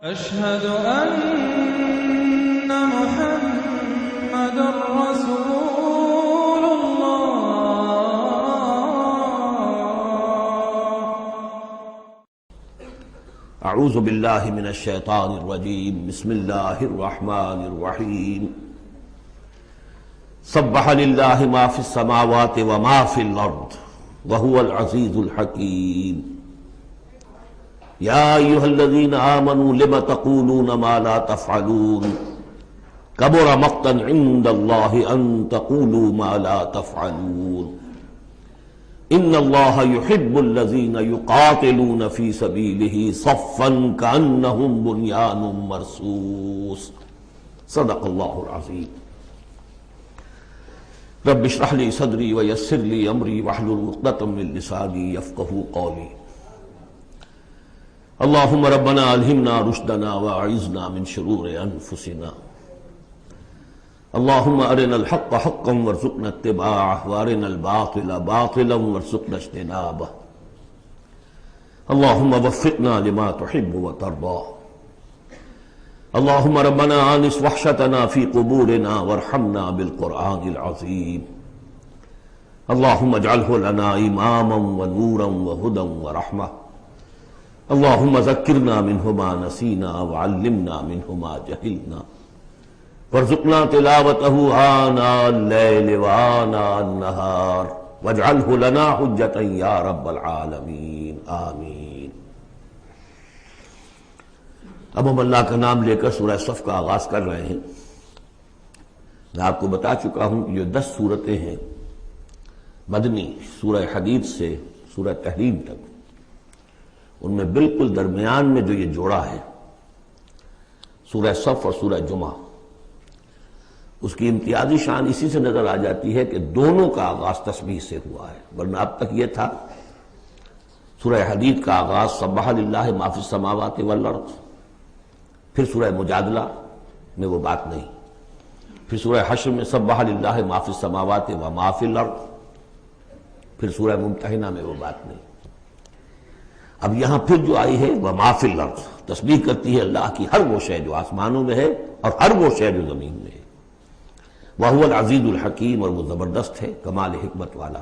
أشهد أن محمد رسول الله. اعوذ باللہ من الشیطان الرجیم بسم اللہ الرحمن الرحیم سبح للہ ما فی السماوات وما فی الارض وهو العزیز الحکیم یا ایہا الذین آمنوا لم تقولون ما لا تفعلون کبر مقتا عند اللہ ان تقولوا ما لا تفعلون ان اللہ یحب الذین یقاتلون فی سبیلہ صفا کأنہم بنیان مرصوص صدق اللہ العظیم رب اشرح لی صدری ویسر لی امری واحلل عقدۃ من لسانی یفقہوا قولی اللہم ربنا الہمنا رشدنا واعذنا من شرور انفسنا اللہم ارنا الحق حقا وارزقنا اتباعه وارنا الباطل باطلا وارزقنا اجتنابه اللہم وفقنا لما تحب وترضى اللہم ربنا آنس وحشتنا في قبورنا وارحمنا بالقرآن العظیم اللہم اجعله لنا اماما ونورا وهدى ورحمة اللہم ذکرنا منہ ما نسینا وعلمنا منہ ما جہلنا وارزقنا تلاوته آناء الليل وآناء النهار واجعله لنا حجة یا رب العالمین آمین۔ اب ہم اللہ کا نام لے کر سورہ صف کا آغاز کر رہے ہیں۔ میں آپ کو بتا چکا ہوں کہ جو 10 صورتیں ہیں مدنی سورہ حدید سے سورہ تحریم تک، ان میں بالکل درمیان میں جو یہ جوڑا ہے سورہ صف اور سورہ جمعہ، اس کی امتیازی شان اسی سے نظر آ جاتی ہے کہ دونوں کا آغاز تسبیح سے ہوا ہے، ورنہ اب تک یہ تھا سورہ حدید کا آغاز سبح للہ ما فی السماوات والارض، پھر سورہ مجادلہ میں وہ بات نہیں، پھر سورہ حشر میں سبح للہ ما فی السماوات وما فی الارض، پھر سورہ ممتحنہ میں وہ بات نہیں۔ اب یہاں پھر جو آئی ہے وما فی الارض، تسبیح کرتی ہے اللہ کی ہر وہ شے جو آسمانوں میں ہے اور ہر وہ شے جو زمین میں ہے۔ وَهُوَ الْعَزِيزُ الْحَكِيمُ، اور وہ زبردست ہے کمال حکمت والا۔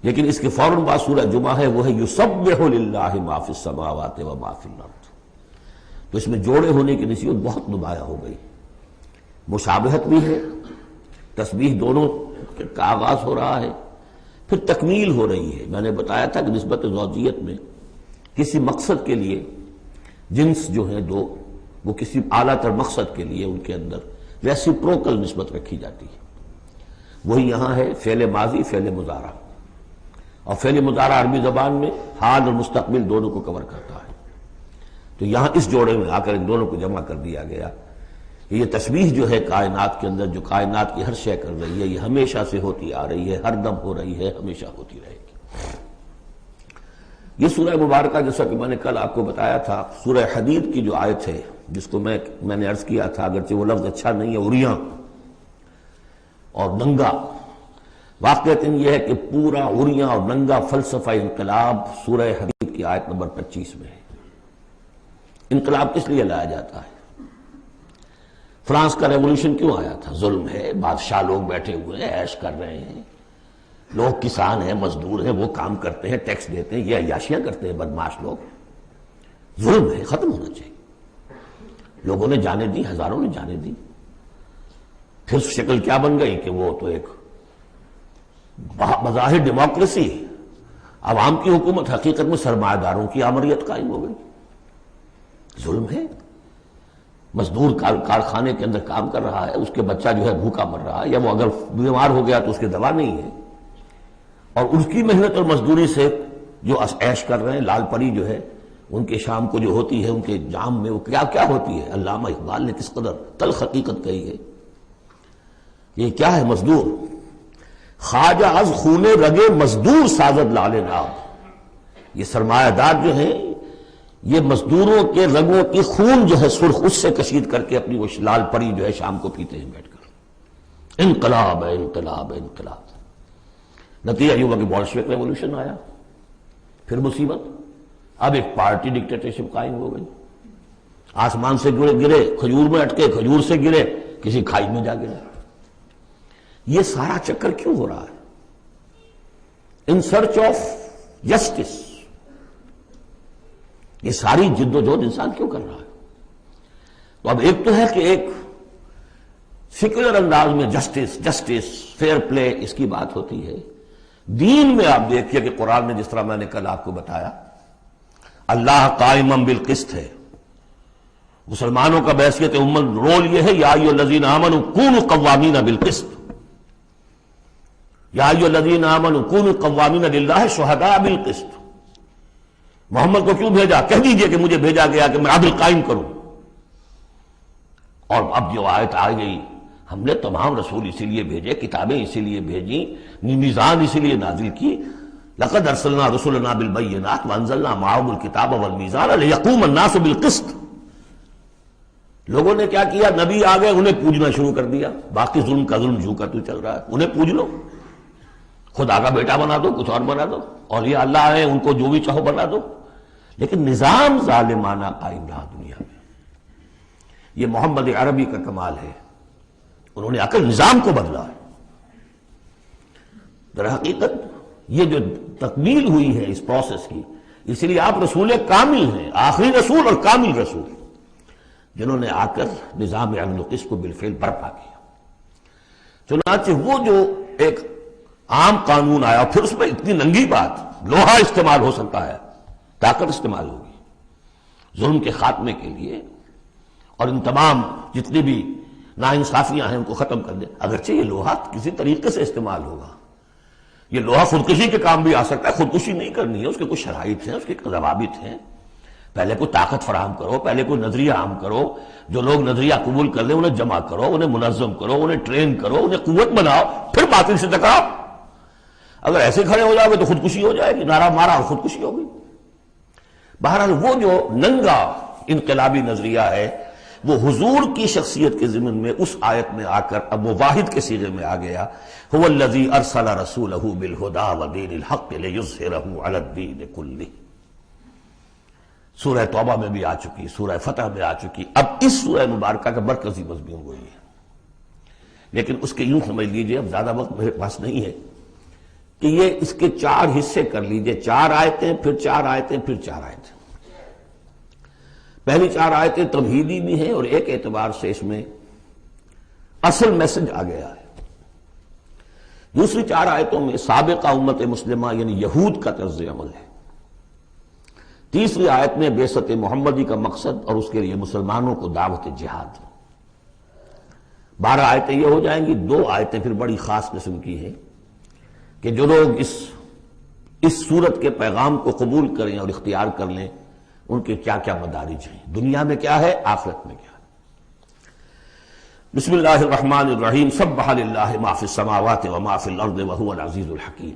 لیکن اس کے فوراً بعد سورہ جمعہ ہے، وہ ہے يُسَبِّحُ لِلَّهِ مَا فِي السَّمَاوَاتِ وَمَا فِي الْأَرْضِ۔ تو اس میں جوڑے ہونے کی نسبت بہت نمایاں ہو گئی، مشابہت بھی ہے، تسبیح دونوں کا آغاز ہو رہا ہے، پھر تکمیل ہو رہی ہے۔ میں نے بتایا تھا کہ نسبت زوجیت میں کسی مقصد کے لیے جنس جو ہیں دو، وہ کسی اعلیٰ تر مقصد کے لیے ان کے اندر ریسیپروکل نسبت رکھی جاتی ہے۔ وہی یہاں ہے فعل ماضی فعل مضارع، اور فعل مضارع عربی زبان میں حال اور مستقبل دونوں کو کور کرتا ہے، تو یہاں اس جوڑے میں آ کر ان دونوں کو جمع کر دیا گیا کہ یہ تسبیح جو ہے کائنات کے اندر، جو کائنات کی ہر شے کر رہی ہے، یہ ہمیشہ سے ہوتی آ رہی ہے، ہر دم ہو رہی ہے، ہمیشہ ہوتی رہے گی۔ یہ سورہ مبارکہ جیسا کہ میں نے کل آپ کو بتایا تھا، سورہ حدید کی جو آیت ہے جس کو میں نے عرض کیا تھا، اگرچہ وہ لفظ اچھا نہیں ہے، عریاں اور ننگا، واقعتاً یہ ہے کہ پورا عریاں اور ننگا فلسفہ انقلاب سورہ حدید کی آیت نمبر 25 میں ہے۔ انقلاب کس لیے لایا جاتا ہے؟ فرانس کا ریولوشن کیوں آیا تھا؟ ظلم ہے، بادشاہ لوگ بیٹھے ہوئے ہیں، عیش کر رہے ہیں، لوگ کسان ہیں، مزدور ہیں، وہ کام کرتے ہیں، ٹیکس دیتے ہیں، یہ عیاشیاں کرتے ہیں بدماش لوگ، ظلم ہے، ختم ہونا چاہیے۔ لوگوں نے جانے دی، ہزاروں نے جانے دی، پھر شکل کیا بن گئی کہ وہ تو ایک بظاہر ڈیموکریسی، عوام کی حکومت، حقیقت میں سرمایہ داروں کی آمریت قائم ہو گئی۔ ظلم ہے، مزدور کارخانے کے اندر کام کر رہا ہے، اس کے بچہ جو ہے بھوکا مر رہا ہے، یا وہ اگر بیمار ہو گیا تو اس کی دوا نہیں ہے، اور اس کی محنت اور مزدوری سے جو عیش کر رہے ہیں، لال پری جو ہے ان کے شام کو جو ہوتی ہے، ان کے جام میں وہ کیا کیا ہوتی ہے، علامہ اقبال نے کس قدر تلخ حقیقت کہی ہے۔ یہ کیا ہے؟ مزدور خواجہ از خونے رگے مزدور سازد لال ناب، یہ سرمایہ دار جو ہیں یہ مزدوروں کے رگوں کی خون جو ہے سرخ، اس سے کشید کر کے اپنی وہ لال پری جو ہے شام کو پیتے ہیں بیٹھ کر۔ انقلاب ہے، انقلاب ہے، انقلاب۔ نتیجہ یہ ہوا کہ بولشوک ریولوشن آیا، پھر مصیبت، اب ایک پارٹی ڈکٹیٹرشپ قائم ہو گئی۔ آسمان سے گرے، کھجور میں اٹکے، کھجور سے گرے، کسی کھائی میں جا گرے۔ یہ سارا چکر کیوں ہو رہا ہے؟ ان سرچ آف جسٹس، یہ ساری جد و جہد انسان کیوں کر رہا ہے؟ تو اب ایک تو ہے کہ ایک سیکولر انداز میں جسٹس فیئر پلے اس کی بات ہوتی ہے۔ دین میں آپ دیکھیے کہ قرآن نے جس طرح میں نے کل آپ کو بتایا، اللہ قائم بالقسط ہے۔ مسلمانوں کا بحیثیت امت رول یہ ہے، یا ایھا الذین آمنوا کونوا قوامین بالقسط، یا ایھا الذین آمنوا کونوا قوامین للہ شہداء بالقسط۔ محمد کو کیوں بھیجا؟ کہہ دیجئے کہ مجھے بھیجا گیا کہ میں عدل قائم کروں۔ اور اب جو آیت آ گئی، ہم نے تمام رسول اسی لیے بھیجے، کتابیں اسی لیے بھیجی، میزان اسی لیے نازل کی۔ لقد ارسلنا رسلنا بالبینات وانزلنا معهم الکتاب والمیزان لیقوم الناس بالقسط۔ لوگوں نے کیا کیا؟ نبی آ گئے، انہیں پوجنا شروع کر دیا۔ باقی ظلم کا ظلم جھوکا تو چل رہا ہے، انہیں پوج لو، خدا کا بیٹا بنا دو، کچھ اور بنا دو، اولیاء اللہ ہیں ان کو جو بھی چاہو بنا دو، لیکن نظام ظالمانہ قائم رہا دنیا میں۔ یہ محمد عربی کا کمال ہے، انہوں نے آ کر نظام کو بدلا ہے۔ در حقیقت یہ جو تکمیل ہوئی ہے اس پروسیس کی، اسی لیے آپ رسول کامل ہیں، آخری رسول اور کامل رسول، جنہوں نے آ کر نظام عدل و قسط کو بالفعل برپا کیا۔ چنانچہ وہ جو ایک عام قانون آیا، پھر اس میں اتنی ننگی بات، لوہا استعمال ہو سکتا ہے، طاقت استعمال ہوگی ظلم کے خاتمے کے لیے، اور ان تمام جتنی بھی ناانصافیاں ہیں ان کو ختم کر دے۔ اگرچہ یہ لوہا کسی طریقے سے استعمال ہوگا، یہ لوہا خودکشی کے کام بھی آ سکتا ہے، خودکشی نہیں کرنی ہے، اس کے کچھ شرائط ہیں، اس کے ضوابط ہیں۔ پہلے کوئی طاقت فراہم کرو، پہلے کوئی نظریہ عام کرو، جو لوگ نظریہ قبول کر لیں انہیں جمع کرو، انہیں منظم کرو، انہیں ٹرین کرو، انہیں قوت بناؤ، پھر باطل سے ٹکراؤ۔ اگر ایسے کھڑے ہو جاؤ گے تو خودکشی ہو جائے گی، نعرہ مارا اور خودکشی ہوگی۔ بہرحال وہ جو ننگا انقلابی نظریہ ہے، وہ حضور کی شخصیت کے ضمن میں اس آیت میں آ کر اب وہ واحد کے صیغے میں آ گیا، هو الذی ارسل رسولہ بالہدی ودین الحق لیظہرہ علی الدین کلہ۔ سورہ توبہ میں بھی آ چکی، سورہ فتح میں آ چکی، اب اس سورہ مبارکہ کا مرکزی مضمون وہی ہے۔ لیکن اس کے یوں سمجھ لیجئے، اب زیادہ وقت میرے پاس نہیں ہے، کہ یہ اس کے 4 حصے کر لیجئے، 4 آیتیں، پھر 4 آیتیں، پھر 4 آیتیں۔ پہلی 4 آیتیں تمہیدی بھی ہیں، اور ایک اعتبار سے اس میں اصل میسج آ گیا ہے۔ دوسری 4 آیتوں میں سابقہ امت مسلمہ یعنی یہود کا طرز عمل ہے۔ تیسری آیت میں بعثت محمدی کا مقصد اور اس کے لیے مسلمانوں کو دعوت جہاد۔ 12 آیتیں یہ ہو جائیں گی۔ 2 آیتیں پھر بڑی خاص قسم کی ہیں کہ جو لوگ اس صورت کے پیغام کو قبول کریں اور اختیار کر لیں، ان کے کیا کیا مدارج ہیں، دنیا میں کیا ہے، آخرت میں کیا ہے۔ بسم اللہ الرحمن الرحیم، سبح للہ ما فی السماوات وما فی الارض وہو العزیز الحکیم۔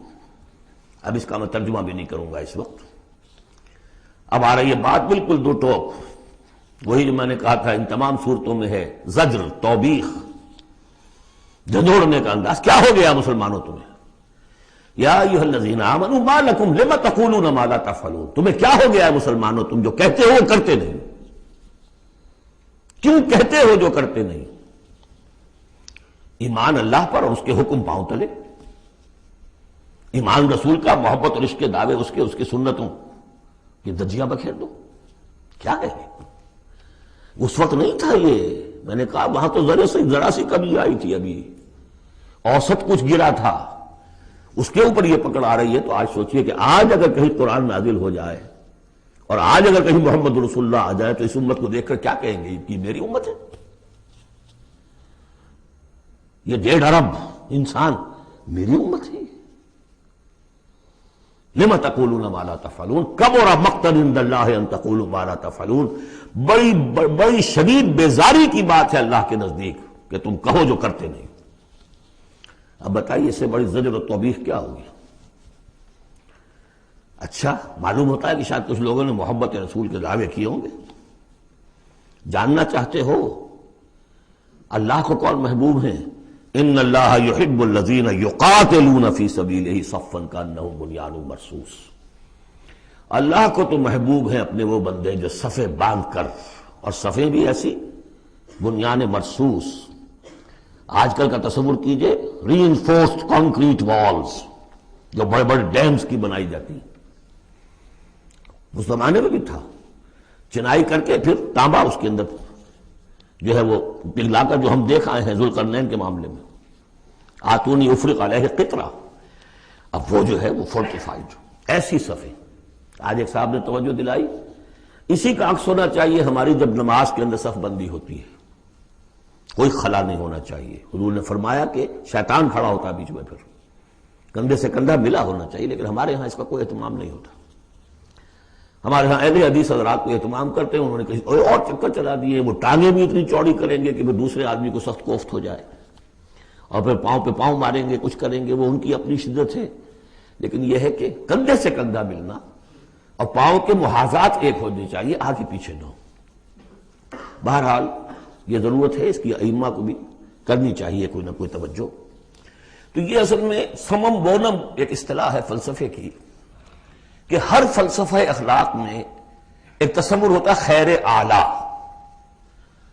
اب اس کا میں ترجمہ بھی نہیں کروں گا اس وقت۔ اب آ رہی ہے بات بالکل دو ٹوک، وہی جو میں نے کہا تھا ان تمام صورتوں میں ہے، زجر، توبیخ، جھنجھوڑنے کا انداز۔ کیا ہو گیا مسلمانوں تمہیں؟ یا ایھا الذین آمنوا ما لکم لم تقولون ما لا تفعلون، تمہیں کیا ہو گیا ہے مسلمانوں، تم جو کہتے ہو وہ کرتے نہیں، کیوں کہتے ہو جو کرتے نہیں؟ ایمان اللہ پر اور اس کے حکم پاؤں تلے، ایمان رسول کا، محبت اور عشق کے دعوے اس کے سنتوں یہ دجیاں بکھیر دو۔ کیا ہے؟ اس وقت نہیں تھا یہ، میں نے کہا وہاں تو ذرا سی کمی آئی تھی، ابھی اوسط کچھ گرا تھا، اس کے اوپر یہ پکڑ آ رہی ہے۔ تو آج سوچئے کہ آج اگر کہیں قرآن نازل ہو جائے اور آج اگر کہیں محمد رسول اللہ آ جائے تو اس امت کو دیکھ کر کیا کہیں گے کہ میری امت ہے؟ یہ 1.5 ارب انسان میری امت ہے۔ لم تقولون ما لا تفعلون کبر مقتا عند اللہ ان تقولوا ما لا تفعلون، بڑی شدید بیزاری کی بات ہے اللہ کے نزدیک کہ تم کہو جو کرتے نہیں۔ اب بتائیے اس سے بڑی زجر و توبیخ کیا ہوگی؟ اچھا معلوم ہوتا ہے کہ شاید کچھ لوگوں نے محبت رسول کے دعوے کیے ہوں گے۔ جاننا چاہتے ہو اللہ کو کون محبوب ہیں؟ ان اللہ یحب الذین یقاتلون فی سبیلہ صفا کانہم بنیان مرصوص۔ اللہ کو تو محبوب ہیں اپنے وہ بندے جو صفے باندھ کر اور صفیں بھی ایسی بنیان مرصوص. آج کل کا تصور کیجئے ری انفورسڈ کانکریٹ والز جو بڑے بڑے ڈیمز کی بنائی جاتی ہیں. اس زمانے میں بھی تھا چنائی کر کے پھر تانبا اس کے اندر جو ہے وہ پگھلا کر، جو ہم دیکھ آئے ہیں ذوالقرنین کے معاملے میں، آتونی افرق علیہ قطرہ. اب وہ جو ہے وہ فورٹیفائڈ ایسی صفیں. آج ایک صاحب نے توجہ دلائی، اسی کا عکس ہونا چاہیے ہماری جب نماز کے اندر صف بندی ہوتی ہے، کوئی خلا نہیں ہونا چاہیے. حضور نے فرمایا کہ شیطان کھڑا ہوتا ہے بیچ میں، پھر کندھے سے کندھا ملا ہونا چاہیے. لیکن ہمارے ہاں اس کا کوئی اہتمام نہیں ہوتا. ہمارے ہاں اہل حدیث حضرات کو اہتمام کرتے ہیں، انہوں نے کہیں اور چکر چلا دیے، وہ ٹانگیں بھی اتنی چوڑی کریں گے کہ پھر دوسرے آدمی کو سخت کوفت ہو جائے، اور پھر پاؤں پہ پاؤں ماریں گے، کچھ کریں گے. وہ ان کی اپنی شدت ہے. لیکن یہ ہے کہ کندھے سے کندھا ملنا اور پاؤں کے محاذات ایک ہونے چاہیے، آگے پیچھے نہ ہو. بہرحال یہ ضرورت ہے، اس کی ائمہ کو بھی کرنی چاہیے کوئی نہ کوئی توجہ. تو یہ اصل میں سمم بونم ایک اصطلاح ہے فلسفے کی، کہ ہر فلسفہ اخلاق میں ایک تصور ہوتا ہے خیر اعلیٰ،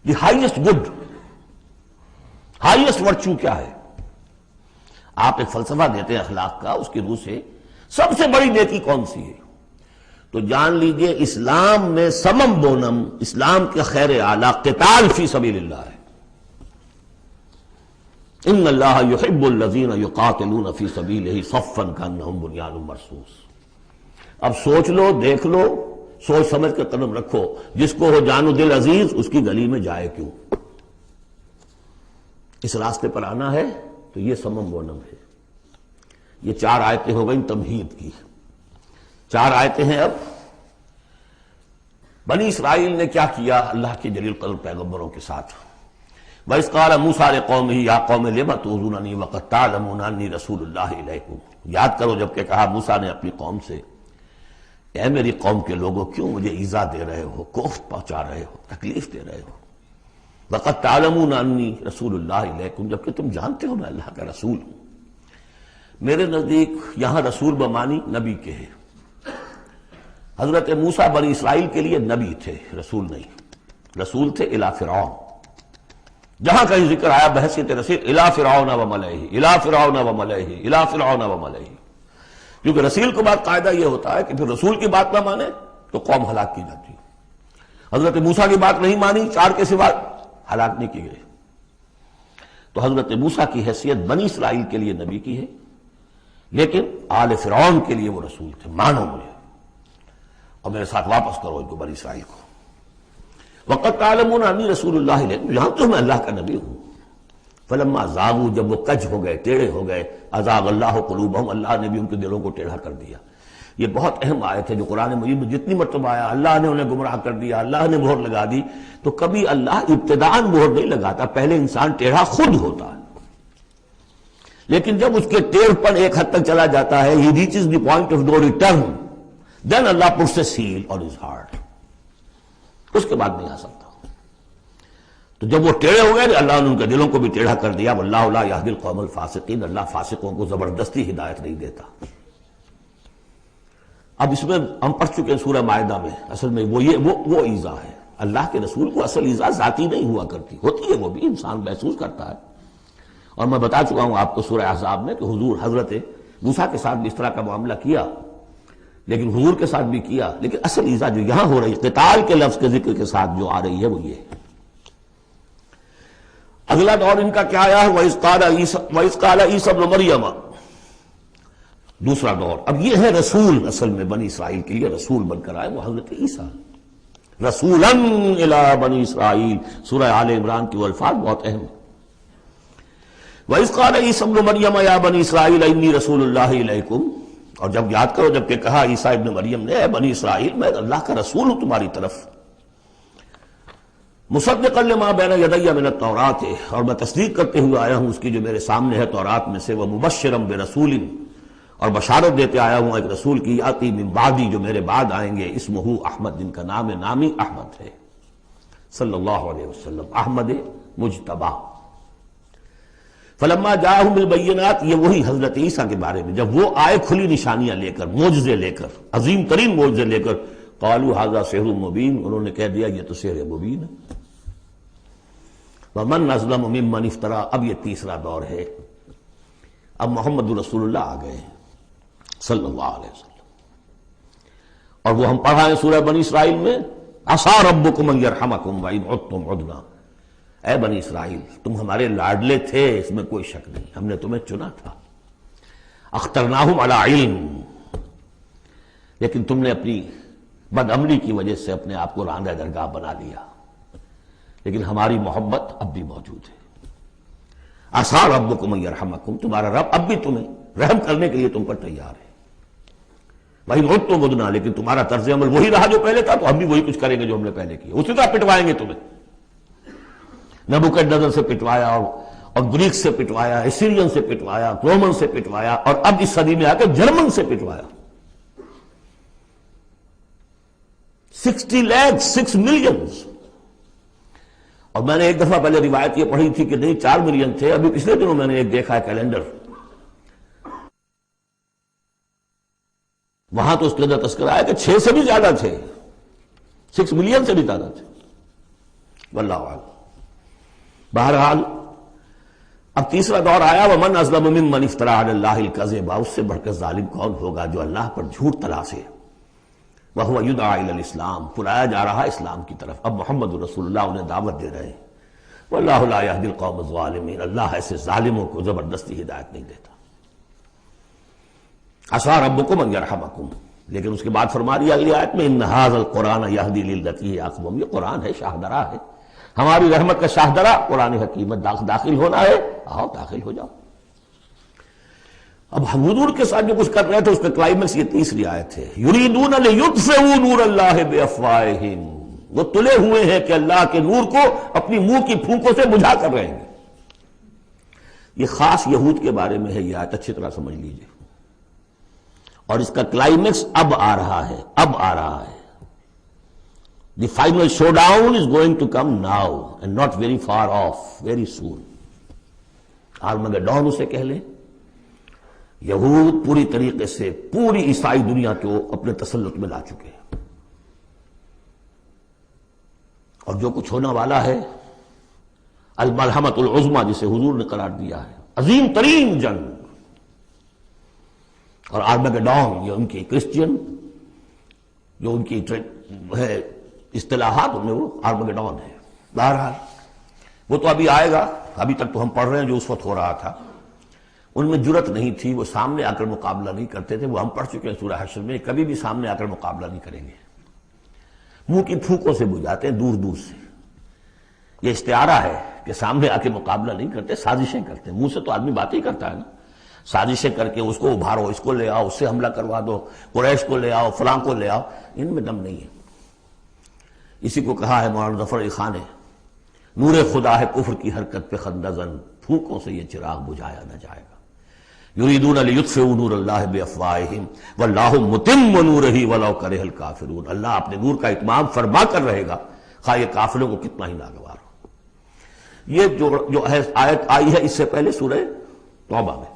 the highest good, highest virtue کیا ہے. آپ ایک فلسفہ دیتے ہیں اخلاق کا، اس کی روح سے سب سے بڑی نیکی کون سی ہے، تو جان لیجئے اسلام میں سمم بونم، اسلام کے خیر اعلیٰ قتال فی سبیل اللہ ہے. ان اللہ یحب الذین یقاتلون فی سبیلہ صفا کانہم بنیان مرصوص. اب سوچ لو، دیکھ لو، سوچ سمجھ کے قدم رکھو. جس کو ہو جان و دل عزیز اس کی گلی میں جائے کیوں. اس راستے پر آنا ہے تو یہ سمم بونم ہے. یہ 4 آیتیں ہو گئیں تمہید کی. 4 آیتیں ہیں اب. بنی اسرائیل نے کیا کیا اللہ کے جلیل قدر پیغمبروں کے ساتھ. وَإِذْ قَالَ مُوسَىٰ لِقَوْمِهِ يَا قَوْمِ لِمَ تُؤْذُونَنِي وَقَدْ تَعْلَمُونَ أَنِّي رَسُولُ اللَّهِ إِلَيْكُمْ. یاد کرو جب کہ کہا موسیٰ نے اپنی قوم سے، اے میری قوم کے لوگوں کیوں مجھے ایذا دے رہے ہو، کوفت پہنچا رہے ہو، تکلیف دے رہے ہو. وَقَدْ تَعْلَمُونَ أَنِّي رَسُولُ اللَّهِ إِلَيْكُمْ، جبکہ تم جانتے ہو میں اللہ کا رسول ہوں. میرے نزدیک یہاں رسول بمانی نبی کے ہے. حضرت موسیٰ بنی اسرائیل کے لیے نبی تھے، رسول نہیں. رسول تھے الی فرعون. جہاں کہیں ذکر آیا بحیثیت رسول الی فرعون وملئہ، الی فرعون وملئہ، الی فرعون وملئہ. کیونکہ رسول کے بعد قاعدہ یہ ہوتا ہے کہ پھر رسول کی بات نہ مانے تو قوم ہلاک کی جاتی ہے. حضرت موسیٰ کی بات نہیں مانی، 4 کے سوا ہلاک نہیں کی گئے. تو حضرت موسیٰ کی حیثیت بنی اسرائیل کے لیے نبی کی ہے، لیکن آل فرعون کے لیے وہ رسول تھے. مانو مجھے اور میرے ساتھ واپس کرو ان کو، بنی اسرائیل کو. وقت تعلمون انی رسول اللہ علیکم، یہاں تو میں اللہ کا نبی ہوں. فلما زاغوا، جب وہ کج ہو گئے، ٹیڑھے ہو گئے، ازاغ اللہ قلوبہم، اللہ نے بھی ان کے دلوں کو ٹیڑھا کر دیا. یہ بہت اہم آیت ہے جو قرآن مجید میں جتنی مرتبہ آیا اللہ نے انہیں گمراہ کر دیا، اللہ نے مہر لگا دی. تو کبھی اللہ ابتداءً مہر نہیں لگاتا، پہلے انسان ٹیڑھا خود ہوتا ہے. لیکن جب اس کے ٹیڑھ پن ایک حد تک چلا جاتا ہے، he reaches the point of no return, then Allah puts a seal on his heart. اس کے بعد نہیں آ سکتا. تو جب وہ ٹیڑھے ہو گئے اللہ نے ان کے دلوں کو بھی ٹیڑھا کر دیا. واللہ لا یہدی القوم الفاسقین، اللہ فاسقوں کو زبردستی ہدایت نہیں دیتا. اب اس میں ہم پڑھ چکے ہیں سورہ مائدہ میں، اصل میں وہ ایذا ہے. اللہ کے رسول کو اصل ایذا ذاتی نہیں ہوا کرتی، ہوتی ہے وہ بھی، انسان محسوس کرتا ہے. اور میں بتا چکا ہوں آپ کو سورہ احزاب میں کہ حضور حضرت موسیٰ کے ساتھ بھی اس طرح کا معاملہ کیا، لیکن حضور کے ساتھ بھی کیا. لیکن اصل ایذا جو یہاں ہو رہی ہے قتال کے لفظ کے ذکر کے ساتھ جو آ رہی ہے وہ یہ ہے. اگلا دور ان کا کیا آیا ہے، وَإِذْ قَالَ عِيسَى ابْنُ مَرْيَمَ، دوسرا دور. اب یہ ہے رسول، اصل میں بنی اسرائیل کے لیے رسول بن کر آئے وہ حضرت عیسیٰ. رسولاً الی بنی اسرائیل، سورہ آل عمران کی وہ الفاظ بہت اہم ہیں. وَإِذْ قَالَ عِيسَى ابْنُ مَرْيَمَ يَا بَنِي إِسْرَائِيلَ إِنِّي رَسُولُ اللَّهِ إِلَيْكُمْ. اور جب یاد کرو جب کہ کہا عیسیٰ ابن مریم نے، اے بنی اسرائیل میں اللہ کا رسول ہوں تمہاری طرف. مصدقا لما بین یدی من التوراۃ، اور میں تصدیق کرتے ہوئے آیا ہوں اس کی جو میرے سامنے ہے تورات میں سے. ومبشرا برسول، اور بشارت دیتے آیا ہوں ایک رسول کی، یاتی من بعدی، جو میرے بعد آئیں گے، اسمہ احمد، جن کا نامی احمد ہے، صلی اللہ علیہ وسلم، احمد مجتبی. فلما جاءہم بالبینات، یہ وہی حضرت عیسیٰ کے بارے میں جب وہ آئے کھلی نشانیاں لے کر، معجزے لے کر، عظیم ترین معجزے لے کر. قالوا ھذا سحر مبین، انہوں نے کہہ دیا یہ تو سحر مبین ہے۔ ومن اظلم ممن افترا، اب یہ تیسرا دور ہے، اب محمد رسول اللہ آ گئے صلی اللہ علیہ وسلم، اور وہ ہم پڑھا ہے سورہ بنی اسرائیل میں، عسیٰ ربکم ان یرحمکم وان عدتم عدنا، اے بنی اسرائیل تم ہمارے لاڈلے تھے، اس میں کوئی شک نہیں، ہم نے تمہیں چنا تھا، اخترناہم علی علم، لیکن تم نے اپنی بد عملی کی وجہ سے اپنے آپ کو راندہ درگاہ بنا لیا، لیکن ہماری محبت اب بھی موجود ہے۔ عسیٰ ربکم ان یرحمکم، تمہارا رب اب بھی تمہیں رحم کرنے کے لیے تم پر تیار ہے، وَإِنْ عُدْتُمْ عُدْنَا، لیکن تمہارا طرز عمل وہی رہا جو پہلے تھا، تو ہم بھی وہی کچھ کریں گے جو ہم نے پہلے کیا، اسی طرح پٹوائیں گے تمہیں۔ نبوکدنضر سے پٹوایا، اور گریک سے پٹوایا، اسیرین سے پٹوایا، رومن سے پٹوایا، اور اب اس صدی میں آ کے جرمن سے پٹوایا۔ 60 لاکھ 6 ملین، اور میں نے ایک دفعہ پہلے روایت یہ پڑھی تھی کہ نہیں 4 ملین تھے، ابھی پچھلے دنوں میں نے ایک دیکھا ہے کیلنڈر، وہاں تو اس کے اندر تذکرہ ہے کہ 6 سے بھی زیادہ تھے، 6 ملین سے بھی زیادہ تھے، واللہ اعلم۔ بہرحال اب تیسرا دور آیا، ومن اظلم ممن افترى علی اللہ الکذب، اس سے بڑھ کر ظالم کون ہوگا جو اللہ پر جھوٹ تلاسے، وہو یدعی الی الاسلام، بلایا جا رہا اسلام کی طرف، اب محمد رسول اللہ انہیں دعوت دے رہے ہیں، واللہ لا یہدی القوم الظالمین، اللہ ایسے ظالموں کو زبردستی ہدایت نہیں دیتا۔ عسیٰ ربکم ان یرحمکم، لیکن اس کے بعد فرما دیا اگلی آیت میں ان ھذا القرآن یہدی للتی ہی اقوم، یہ قرآن ہے شاہدرہ ہے، ہماری رحمت کا شاہدرہ قرآن حکیم میں داخل ہونا ہے، آؤ داخل ہو جاؤ۔ اب حضور کے ساتھ جو کچھ کر رہے تھے اس کا کلائمیکس یہ تیسری آیت ہے، یریدون لیطفئوا نور اللہ بافواہہم، وہ تلے ہوئے ہیں کہ اللہ کے نور کو اپنی منہ کی پھونکوں سے بجھا کر رہیں گے۔ یہ خاص یہود کے بارے میں ہے یہ آیت، اچھی طرح سمجھ لیجئے، اور اس کا کلائمیکس اب آ رہا ہے، اب آ رہا ہے۔ The final showdown is going to come now and not very far off, very soon. Armageddon اسے کہہ لیں۔ یہود پوری طریقے سے پوری عیسائی دنیا کو اپنے تسلط میں لا چکے ہیں، اور جو کچھ ہونے والا ہے الملحمۃ العظمیٰ جسے حضور نے قرار دیا ہے، عظیم ترین جنگ، اور آرمگڈون یہ ان کی کرسچین جو ان کی ہے اصطلاحات، ان میں وہ آرمگڈون ہے۔ بہرحال وہ تو ابھی آئے گا، ابھی تک تو ہم پڑھ رہے ہیں جو اس وقت ہو رہا تھا، ان میں جرت نہیں تھی، وہ سامنے آ کر مقابلہ نہیں کرتے تھے، وہ ہم پڑھ چکے ہیں سورہ حشر میں، کبھی بھی سامنے آ کر مقابلہ نہیں کریں گے، منہ کی پھونکوں سے بجھاتے ہیں دور دور سے۔ یہ استعارہ ہے کہ سامنے آ کے مقابلہ نہیں کرتے، سازشیں کرتے ہیں، منہ سے تو آدمی بات ہی کرتا ہے نا، سازشیں کر کے اس کو ابھارو، اس کو لے آؤ، اس سے حملہ کروا دو، قریش کو لے آؤ، فلاں کو لے آؤ، ان میں دم نہیں ہے۔ اسی کو کہا ہے مولانا ظفر علی خان نے، نور خدا ہے کفر کی حرکت پہ خندہ زن، پھونکوں سے یہ چراغ بجھایا نہ جائے گا۔ یریدون لیطفئوا نور اللہ بافواہہم واللہ متم نورہ ولو کرہ الکافرون، اللہ اپنے نور کا اتمام فرما کر رہے گا خواہ یہ کافروں کو کتنا ہی ناگوار ہو۔ یہ جو آیت آئی ہے اس سے پہلے سورہ توبہ میں،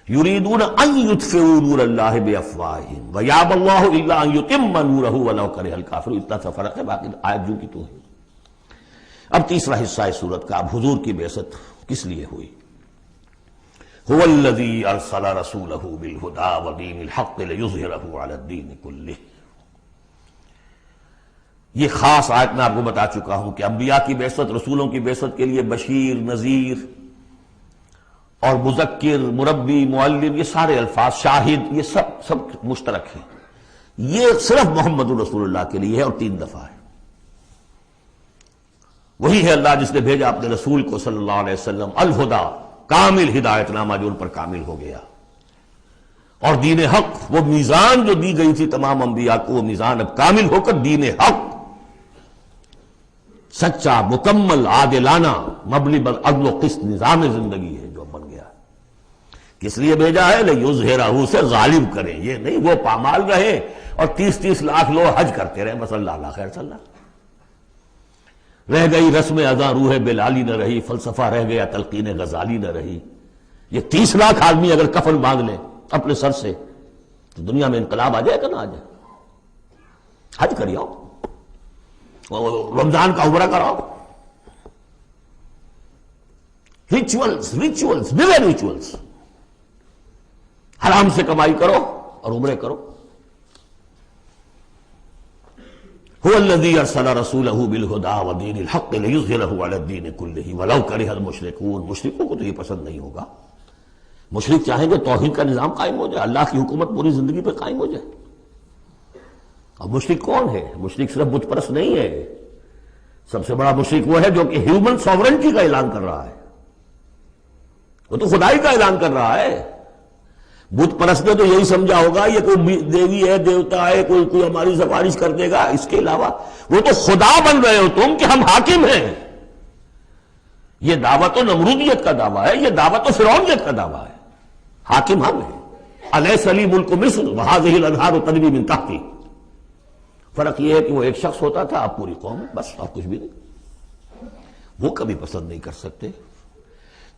یریدون ان یطفئوا نور اللہ بافواہہم ویابی اللہ الا ان یتم نورہ ولو کرہ الکافرون، اتنا سا فرق ہے، باقی آیت جو کی تو ہے۔ اب تیسرا حصہ ہے سورت کا، اب حضور کی بعثت کس لیے ہوئی؟ هو الذی ارسل رسولہ بالہدی ودین الحق لیظہرہ علی الدین کلہ۔ یہ خاص آیت میں آپ کو بتا چکا ہوں کہ انبیاء کی بعثت، رسولوں کی بعثت کے لیے بشیر، نذیر اور مذکر، مربی، معلم، یہ سارے الفاظ، شاہد، یہ سب مشترک ہیں۔ یہ صرف محمد رسول اللہ کے لیے ہے، اور 3 دفعہ ہے۔ وہی ہے اللہ جس نے بھیجا اپنے رسول کو صلی اللہ علیہ وسلم، الہدا، کامل ہدایت نامہ جو ان پر کامل ہو گیا، اور دین حق، وہ میزان جو دی گئی تھی تمام انبیاء کو، وہ میزان اب کامل ہو کر دین حق، سچا، مکمل، عادلانہ، مبنی بر عدل و قسط نظام زندگی ہے جو بن گیا۔ کس لیے بھیجا ہے؟ لیظہرہ، اسے غالب کریں، یہ نہیں وہ پامال رہے اور 30 لاکھ لوگ حج کرتے رہے، بس اللہ اللہ خیر صلی اللہ۔ رہ گئی رسم ادا روح بلالی نہ رہی، فلسفہ رہ گیا تلقین غزالی نہ رہی۔ یہ 30 لاکھ آدمی اگر کفن باندھ لیں اپنے سر سے تو دنیا میں انقلاب آ جائے گا نہ آ جائے؟ حج کر آؤ، رمضان کا عمرہ کراؤ، ریچولز بغیر ریچولز، حرام سے کمائی کرو اور عمرے کرو۔ هو الذی ارسل رسولہ بالہدی ودین الحق لیظہرہ علی الدین کلہ ولو کرہ المشرکون۔ مشرکوں کو تو یہ پسند نہیں ہوگا، مشرک چاہیں گے توحید کا نظام قائم ہو جائے، اللہ کی حکومت پوری زندگی پہ قائم ہو جائے۔ اب مشرک کون ہے؟ مشرک صرف بت پرست نہیں ہے، سب سے بڑا مشرک وہ ہے جو کہ ہیومن ساورنٹی کا اعلان کر رہا ہے، وہ تو خدائی کا اعلان کر رہا ہے۔ بت پرست نے تو یہی سمجھا ہوگا یہ کوئی دیوی ہے، دیوتا ہے، کوئی ہماری سفارش کر دے گا، اس کے علاوہ وہ تو خدا بن رہے ہو تم کہ ہم حاکم ہیں۔ یہ دعویٰ تو نمرودیت کا دعویٰ ہے، یہ دعویٰ تو فرعونیت کا دعویٰ ہے، حاکم ہم ہیں۔ الیس لی ملک مصر وہذہ الانہار تجری من تحتی۔ فرق یہ ہے کہ وہ ایک شخص ہوتا تھا، اب پوری قوم ہے، بس اور کچھ بھی نہیں۔ وہ کبھی پسند نہیں کر سکتے،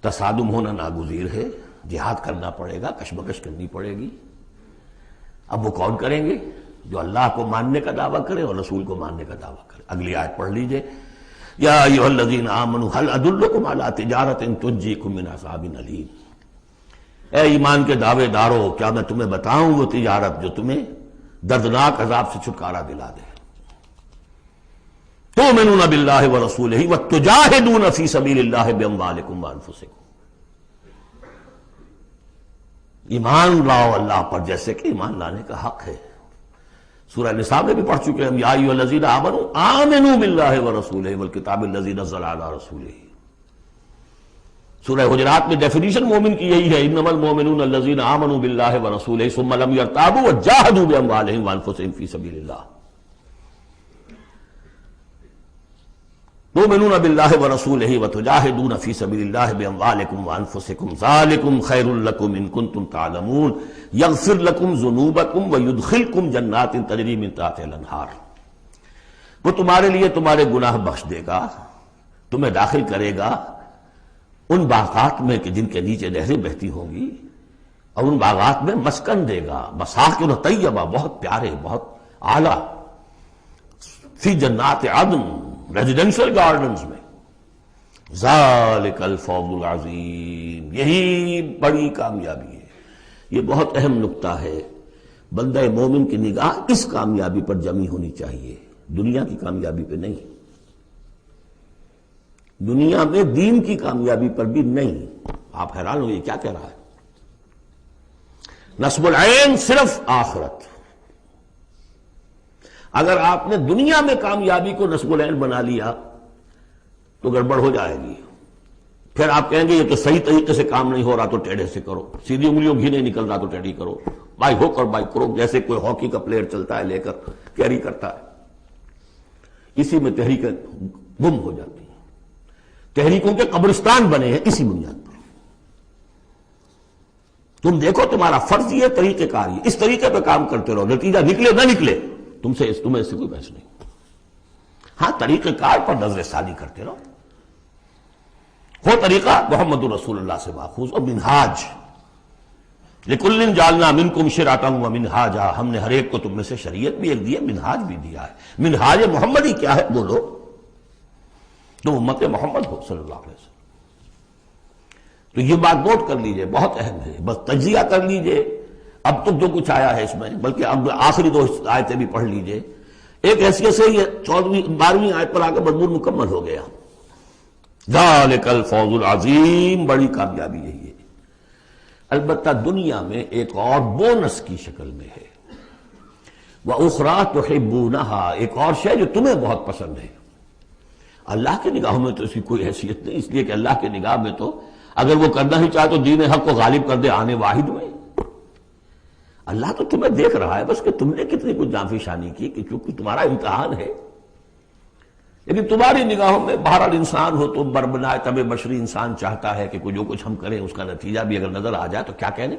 تصادم ہونا ناگزیر ہے، جہاد کرنا پڑے گا، کشمکش کرنی پڑے گی۔ اب وہ کون کریں گے؟ جو اللہ کو ماننے کا دعویٰ کرے اور رسول کو ماننے کا دعویٰ کرے۔ اگلی آیت پڑھ لیجئے، یا ایھا الذین آمنوا هل ادلکم علی تجارۃ تنجیکم من عذاب الیم۔ اے ایمان کے دعوے دارو، کیا میں تمہیں بتاؤں وہ تجارت جو تمہیں دردناک عذاب سے چھٹکارا دلا دے۔ تؤمنون باللہ ورسولہ وتجاہدون فی سبیل اللہ باموالکم وانفسکم۔ ایمان لاؤ اللہ پر جیسے کہ ایمان لانے کا حق ہے۔ سورہ نساء میں بھی پڑھ چکے ہم، یا ایھا الذین آمنوا آمنوا باللہ ورسولہ والکتاب الذی نزل علی رسولہ۔ سورہ حجرات میں ڈیفینیشن مومن کی یہی ہے، انما المؤمنون الذین آمنوا باللہ ورسولہ ثم لم یرتابوا وجاہدوا باموالہم وانفسہم فی سبیل اللہ۔ تؤمنون باللہ ورسولہ وتجاہدون فی سبیل اللہ باموالکم وانفسکم ذالکم خیر لکم ان کنتم تعلمون یغفر لکم ذنوبکم ویدخلکم جنات تجری من تحتہا الانہار۔ وہ تمہارے لیے تمہارے گناہ بخش دے گا، تمہیں داخل کرے گا ان باغات میں کہ جن کے نیچے نہریں بہتی ہوں گی، اور ان باغات میں مسکن دے گا، مساکن طیبہ، بہت پیارے، بہت اعلیٰ، فی جنات عدن، ریزیڈینشل گارڈنز میں۔ ذالک الفوز العظیم، یہی بڑی کامیابی ہے۔ یہ بہت اہم نکتہ ہے، بندہ مومن کی نگاہ اس کامیابی پر جمی ہونی چاہیے، دنیا کی کامیابی پہ نہیں، دنیا میں دین کی کامیابی پر بھی نہیں۔ آپ حیران ہوئے کیا کہہ رہا ہے؟ نصب العین صرف آخرت۔ اگر آپ نے دنیا میں کامیابی کو نصب العین بنا لیا تو گڑبڑ ہو جائے گی، پھر آپ کہیں گے یہ تو صحیح طریقے سے کام نہیں ہو رہا تو ٹیڑھے سے کرو، سیدھی انگلیوں گھی نہیں نکل رہا تو ٹیڑھی کرو، بائی ہوک اور بائی کروک، جیسے کوئی ہاکی کا پلیئر چلتا ہے لے کر کیری کرتا ہے۔ اسی میں تحریکیں گم ہو جاتی ہیں، تحریکوں کے قبرستان بنے ہیں اسی بنیاد پر۔ تم دیکھو تمہارا فرض یہ طریقہ کار یہ، اس طریقے پہ کام کرتے رہو، نتیجہ نکلے نہ نکلے تمہیں اس سے کوئی بحث نہیں۔ ہاں طریقہ کار پر نظر ثانی کرتے رہو، وہ طریقہ محمد رسول اللہ سے ماخوذ اور منہاج۔ لِكُلٍّ جَعَلْنَا مِنْكُمْ شِرْعَةً وَمِنْهَاجًا، ہم نے ہر ایک کو تم میں سے شریعت بھی ایک دی ہے، منہاج بھی دیا ہے۔ منہاج محمدی کیا ہے بولو؟ تم امت محمد ہو صلی اللہ علیہ وسلم۔ تو یہ بات نوٹ کر لیجئے، بہت اہم ہے، بس تجزیہ کر لیجئے اب تک جو کچھ آیا ہے اس میں، بلکہ اب آخری دو آیتیں بھی پڑھ لیجئے۔ ایک حیثیت سے یہ 12ویں آیت پر آ کے مضمون مکمل ہو گیا۔ ذالک الفوز العظیم، بڑی کامیابی یہی ہے۔ البتہ دنیا میں ایک اور بونس کی شکل میں ہے، وَأُخْرَىٰ تُحِبُّونَهَا، ایک اور شے جو تمہیں بہت پسند ہے۔ اللہ کی نگاہوں میں تو اس کی کوئی حیثیت نہیں، اس لیے کہ اللہ کی نگاہ میں تو اگر وہ کرنا ہی چاہے تو دین حق کو غالب کر دے آنے واحد میں۔ اللہ تو تمہیں دیکھ رہا ہے بس کہ تم نے کتنی کچھ جانفی شانی کی، کہ چونکہ تمہارا امتحان ہے۔ لیکن تمہاری نگاہوں میں بہرحال انسان ہو تو بربنائے طب بشری انسان چاہتا ہے کہ جو کچھ ہم کریں اس کا نتیجہ بھی اگر نظر آ جائے تو کیا کہنے۔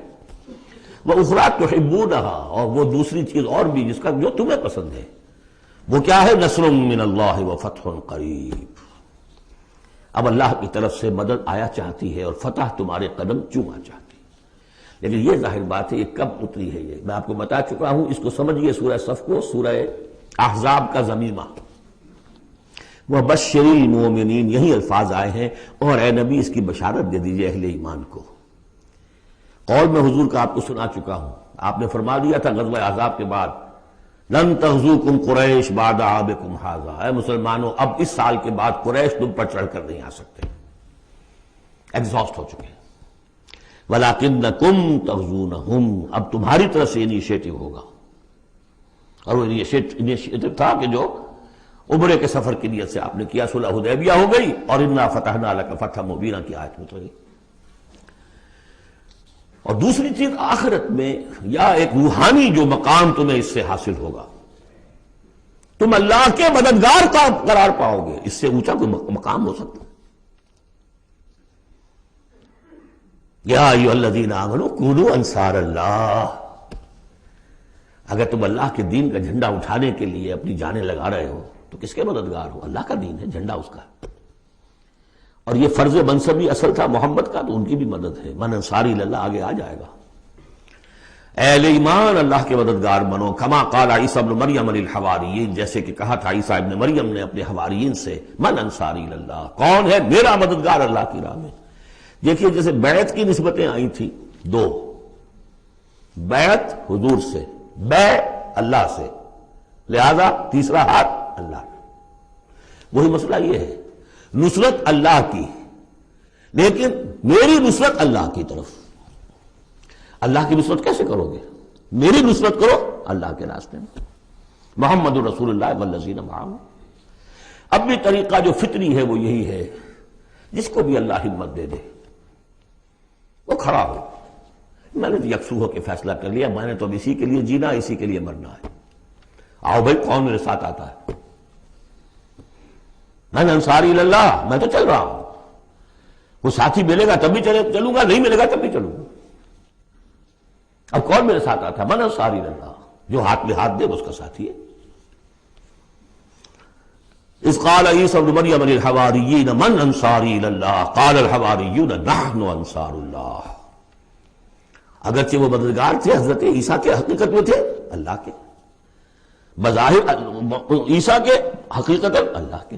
وَأُخْرَىٰ تُحِبُّونَهَا، اور وہ دوسری چیز اور بھی جس کا جو تمہیں پسند ہے، وہ کیا ہے؟ نصر من اللہ وفتح قریب، اب اللہ کی طرف سے مدد آیا چاہتی ہے اور فتح تمہارے قدم چوما چاہتی ہے۔ لیکن یہ ظاہر بات ہے یہ کب اتری ہے، یہ میں آپ کو بتا چکا ہوں، اس کو سمجھیے سورہ صف کو سورہ احزاب کا زمیمہ، وَبَشِّرِ الْمُؤْمِنِينَ، یہی الفاظ آئے ہیں، اور اے نبی اس کی بشارت دے دیجئے اہل ایمان کو۔ قول میں حضور کا آپ کو سنا چکا ہوں، آپ نے فرما دیا تھا غزوہ احزاب کے بعد، لن تغزوکم قریش بعد عامکم ھذا، اے مسلمانوں اب اس سال کے بعد قریش تم پر چڑھ کر نہیں آ سکتے، ایگزاسٹ ہو چکے ہیں۔ وَلَكِنَّكُمْ تَغْزُونَهُمْ، اب تمہاری طرف سے انیشیٹو ہوگا، اور وہ انیشیٹو تھا کہ جو عمرے کے سفر کی نیت سے آپ نے کیا، صلح حدیبیہ ہو گئی، اور اِنَّا فَتَحْنَا لَكَ فَتْحًا مُبِينًا کی آیت اتری۔ اور دوسری چیز آخرت میں یا ایک روحانی جو مقام تمہیں اس سے حاصل ہوگا، تم اللہ کے مددگار کا قرار پاؤ گے، اس سے اونچا کوئی مقام ہو سکتا ہے؟ یا ایھا الذین آمنوا کونوا انصار اللہ، اگر تم اللہ کے دین کا جھنڈا اٹھانے کے لیے اپنی جانیں لگا رہے ہو تو کس کے مددگار ہو؟ اللہ کا دین ہے، جھنڈا اس کا ہے، اور یہ فرض منصبی اصل تھا محمد کا، تو ان کی بھی مدد ہے۔ من انصاری اللہ آگے آ جائے گا۔ اہل ایمان اللہ کے مددگار بنو، کما قال عیسی ابن مریم للحواریین، جیسے کہ کہا تھا عیسیٰ ابن مریم نے اپنے حواریین سے، من انصاری اللہ، کون ہے میرا مددگار اللہ کی راہ میں؟ دیکھیے جیسے بیعت کی نسبتیں آئی تھی دو، بیعت حضور سے، بے اللہ سے، لہذا تیسرا ہاتھ اللہ۔ وہی مسئلہ یہ ہے، نصرت اللہ کی، لیکن میری نصرت اللہ کی طرف۔ اللہ کی نصرت کیسے کرو گے؟ میری نصرت کرو اللہ کے راستے میں، محمد رسول اللہ والذین معہ۔ اب بھی طریقہ جو فطری ہے وہ یہی ہے، جس کو بھی اللہ ہمت دے دے وہ کھڑا ہو۔ میں نے یکسو ہو کے فیصلہ کر لیا، میں نے تو اب اسی کے لیے جینا، اسی کے لیے مرنا ہے، آؤ بھائی کون میرے ساتھ آتا ہے؟ میں انصاری اللہ، میں تو چل رہا ہوں، وہ ساتھی ملے گا تب بھی چلوں گا، نہیں ملے گا تب بھی چلوں گا۔ اب کون میرے ساتھ آتا ہے؟ من انصاری اللہ، جو ہاتھ میں ہاتھ دے وہ اس کا ساتھی ہے۔ اذ قال عیسی ابن مریم للحواریین من انصاری اللہ قال الحواریون نحن انصار اللہ۔ اگرچہ وہ مددگار تھے حضرت عیسیٰ کے، حقیقت میں تھے اللہ کے، بظاہر عیسیٰ کے، حقیقت اللہ کے۔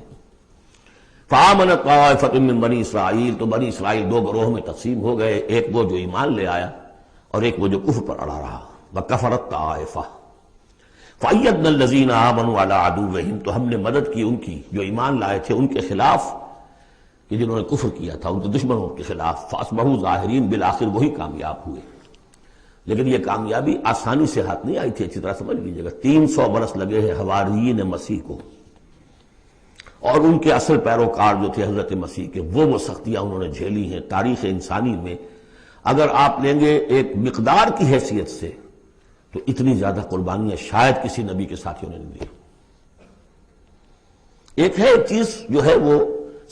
فآمنت طائفۃ من بنی اسرائیل، تو بنی اسرائیل دو گروہ میں تقسیم ہو گئے، ایک وہ جو ایمان لے آیا اور ایک وہ جو کفر پر اڑا رہا۔ وکفرت طائفہ فأیدنا الذین آمنوا علی عدوہم، تو ہم نے مدد کی ان کی جو ایمان لائے تھے ان کے خلاف، کہ جنہوں نے کفر کیا تھا ان کے دشمنوں کے خلاف، فاصبحوا ظاہرین، بالآخر وہی کامیاب ہوئے۔ لیکن یہ کامیابی آسانی سے ہاتھ نہیں آئی تھی، اچھی طرح سمجھ لیجیے گا۔ 300 برس لگے ہیں حواریین مسیح کو، اور ان کے اصل پیروکار جو تھے حضرت مسیح کے، وہ سختیاں انہوں نے جھیلی ہیں۔ تاریخ انسانی میں اگر آپ لیں گے ایک مقدار کی حیثیت سے تو اتنی زیادہ قربانیاں شاید کسی نبی کے ساتھیوں نے نہیں دی۔ ایک ہے چیز جو ہے وہ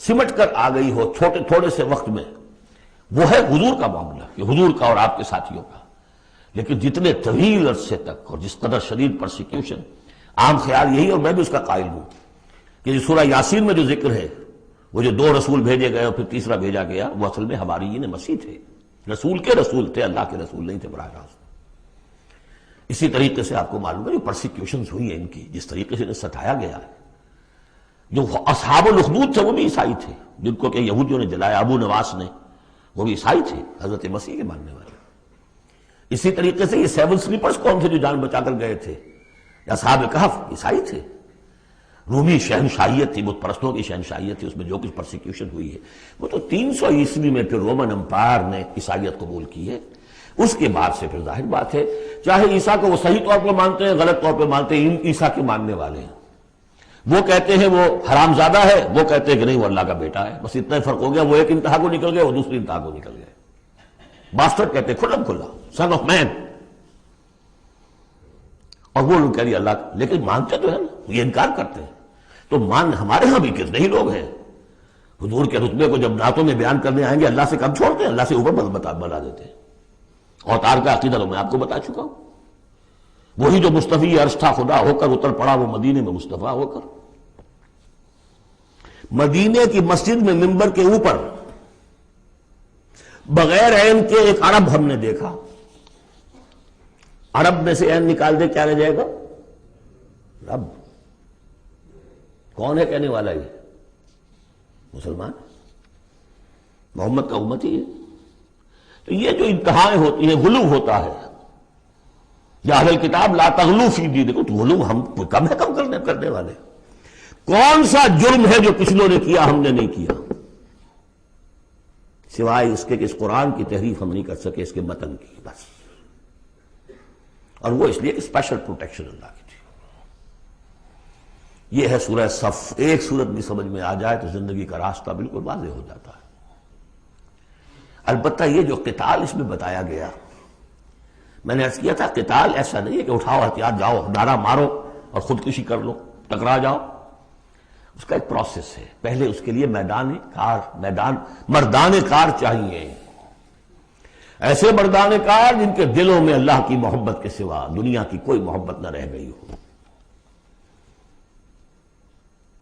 سمٹ کر آ گئی ہو تھوڑے سے وقت میں، وہ ہے حضور کا معاملہ، کہ حضور کا اور آپ کے ساتھیوں کا۔ لیکن جتنے طویل عرصے تک اور جس قدر شدید پرسیکیوشن، عام خیال یہی، اور میں بھی اس کا قائل ہوں، کہ سورہ یاسین میں جو ذکر ہے، وہ جو 2 رسول بھیجے گئے اور پھر تیسرا بھیجا گیا، وہ اصل میں حواریین مسیح تھے، رسول کے رسول تھے، اللہ کے رسول نہیں تھے براہ راست۔ اسی طریقے سے آپ کو معلوم ہے جو پرسیکیوشنز ہوئی ہیں ان کی، جس طریقے سے انہیں ستایا گیا ہے۔ جو اصحاب الاخدود تھے وہ بھی عیسائی تھے، جن کو کہ یہودیوں نے جلایا، ابو نواس نے، وہ بھی عیسائی تھے، حضرت مسیح کے ماننے والے۔ اسی طریقے سے یہ 7 سلیپرز کون تھے جو جان بچا کر گئے تھے؟ اصحاب کہف عیسائی تھے۔ رومی شہنشاہیت تھی، بت پرستوں کی شہنشاہیت تھی، اس میں جو کچھ پرسیکیوشن ہوئی ہے وہ تو 300 عیسوی میں پھر رومن امپائر نے عیسائیت قبول کی ہے۔ اس کے بعد سے پھر ظاہر بات ہے، چاہے عیسیٰ کو وہ صحیح طور پر مانتے ہیں، غلط طور پر مانتے ہیں، عیسیٰ کے ماننے والے ہیں، وہ کہتے ہیں وہ حرام زادہ ہے، وہ کہتے ہیں کہ نہیں وہ اللہ کا بیٹا ہے، بس اتنا فرق ہو گیا، وہ ایک انتہا کو نکل گئے، وہ دوسری انتہا کو نکل گئے۔ باسٹرڈ کہتے ہیں کھلم کھلا، سن آف مین، اور وہ لوگ کہہ رہے اللہ کا، لیکن مانتے تو ہے نا، یہ انکار کرتے ہیں۔ تو ہمارے ہاں بھی کتنے ہی لوگ ہیں حضور کے رتبے کو جب نعتوں میں بیان کرنے آئیں گے اللہ سے کم چھوڑتے ہیں، اللہ سے اوپر بنا دیتے ہیں۔ اوتار کا عقیدہ تو میں آپ کو بتا چکا ہوں، وہی جو مصطفی عرش تھا خدا ہو کر اتر پڑا وہ مدینے میں مصطفیٰ ہو کر۔ مدینے کی مسجد میں منبر کے اوپر بغیر عین کے ایک عرب ہم نے دیکھا، عرب میں سے عین نکال دے کیا رہ جائے گا؟ رب۔ کون ہے کہنے والا؟ یہ مسلمان، محمد کا امتی ہے۔ تو یہ جو انتہائیں ہوتی ہیں، غلو ہوتا ہے، یا اہل کتاب لا تغلو فی دینکم، تو غلو ہم کم ہے، کم کرنے والے۔ کون سا جرم ہے جو پچھلوں نے کیا ہم نے نہیں کیا، سوائے اس کے کہ اس قرآن کی تحریف ہم نہیں کر سکے، اس کے متن کی، بس۔ اور وہ اس لیے کہ اسپیشل پروٹیکشن اللہ کی تھی۔ یہ ہے سورہ صف۔ ایک سورت بھی سمجھ میں آ جائے تو زندگی کا راستہ بالکل واضح ہو جاتا ہے۔ البتہ یہ جو قتال اس میں بتایا گیا، میں نے عرض کیا تھا قتال ایسا نہیں ہے کہ اٹھاؤ ہتھیار جاؤ نعرہ مارو اور خودکشی کر لو، ٹکرا جاؤ۔ اس کا ایک پروسیس ہے، پہلے اس کے لیے مردان کار چاہیے، ایسے مردان کار جن کے دلوں میں اللہ کی محبت کے سوا دنیا کی کوئی محبت نہ رہ گئی ہو،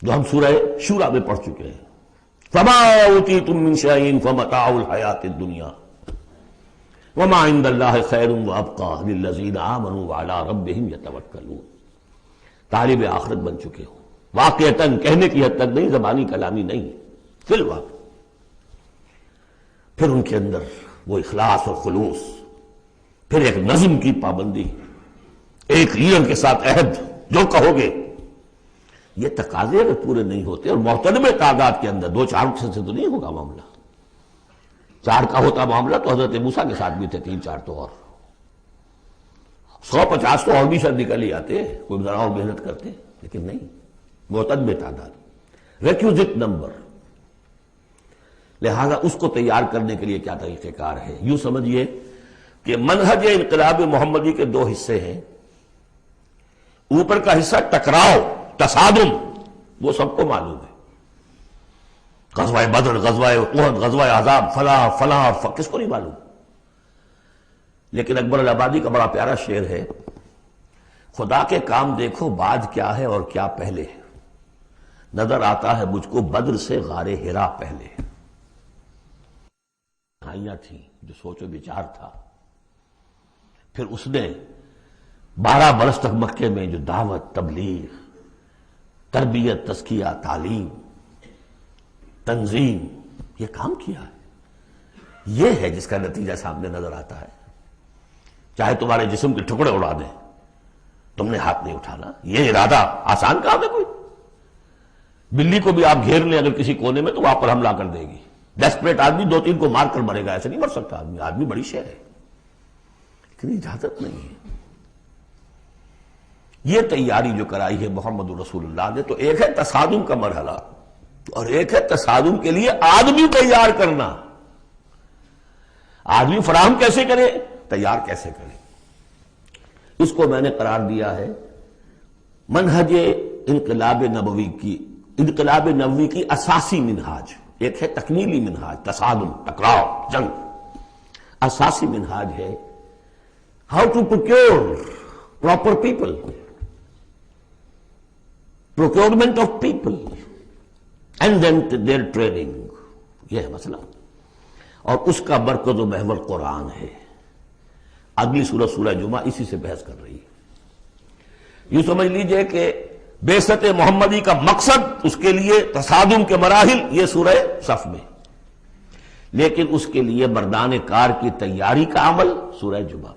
جو ہم سورہ شورى میں پڑھ چکے ہیں۔ فما اوتیتم من شیء فمتاع الحیاۃ الدنیا وما عند اللہ خیر وابقى للذین آمنوا وعلی ربہم یتوکلون۔ طالب آخرت بن چکے ہو، واقعتاً، کہنے کی حد تک نہیں، زبانی کلامی نہیں، فی الواقع۔ پھر ان کے اندر وہ اخلاص اور خلوص، پھر ایک نظم کی پابندی، ایک لیڈر کے ساتھ عہد، جو کہو گے۔ یہ تقاضے اگر پورے نہیں ہوتے، اور محترم تعداد کے اندر 2-4 سے تو نہیں ہوگا معاملہ۔ 4 کا ہوتا معاملہ تو حضرت موسیٰ کے ساتھ بھی تھے، 3-4 تو اور 150 تو اور بھی شاید نکل ہی آتے، کوئی ذرا اور محنت کرتے، لیکن نہیں، معتدل تعداد، ریکوزٹ نمبر۔ لہذا اس کو تیار کرنے کے لیے کیا طریقہ کار ہے؟ یوں سمجھیے کہ منہج انقلاب محمدی کے 2 حصے ہیں۔ اوپر کا حصہ ٹکراؤ، تصادم، وہ سب کو معلوم ہے، غزوہ بدر، غزوہ احد، غزوہ احزاب، فلاں کس کو نہیں معلوم؟ لیکن اکبر الآبادی کا بڑا پیارا شعر ہے، خدا کے کام دیکھو بعد کیا ہے اور کیا پہلے، نظر آتا ہے مجھ کو بدر سے غار ہرا پہلے۔ آئیاں تھیں جو سوچ و بچار تھا، پھر اس نے 12 برس تک مکے میں جو دعوت، تبلیغ، تربیت، تزکیہ، تعلیم، تنظیم، یہ کام کیا ہے۔ یہ ہے جس کا نتیجہ سامنے نظر آتا ہے۔ چاہے تمہارے جسم کے ٹکڑے اڑا دیں، تم نے ہاتھ نہیں اٹھانا۔ یہ ارادہ آسان کام ہے کوئی؟ بلی کو بھی آپ گھیر لیں اگر کسی کونے میں تو وہ آپ پر حملہ کر دے گی۔ ڈیسپریٹ آدمی 2-3 کو مار کر مرے گا، ایسے نہیں مر سکتا آدمی۔ آدمی بڑی شے ہے، لیکن اجازت نہیں ہے۔ یہ تیاری جو کرائی ہے محمد رسول اللہ نے، تو ایک ہے تصادم کا مرحلہ، اور ایک ہے تصادم کے لیے آدمی تیار کرنا۔ آدمی فراہم کیسے کرے، تیار کیسے کرے؟ اس کو میں نے قرار دیا ہے منہج انقلاب نبوی کی اساسی منہاج۔ ایک ہے تکمیلی منہاج، تصادم، ٹکراؤ، جنگ۔ اساسی منہاج ہے how to procure proper people, procurement of people and then their training. یہ ہے مسئلہ، اور اس کا مرکز و محور قرآن ہے۔ اگلی سورہ، سورہ جمعہ، اسی سے بحث کر رہی ہے۔ یوں سمجھ لیجئے کہ بعثت محمدی کا مقصد، اس کے لیے تصادم کے مراحل، یہ سورہ صف میں، لیکن اس کے لیے مردان کار کی تیاری کا عمل سورہ جمعہ۔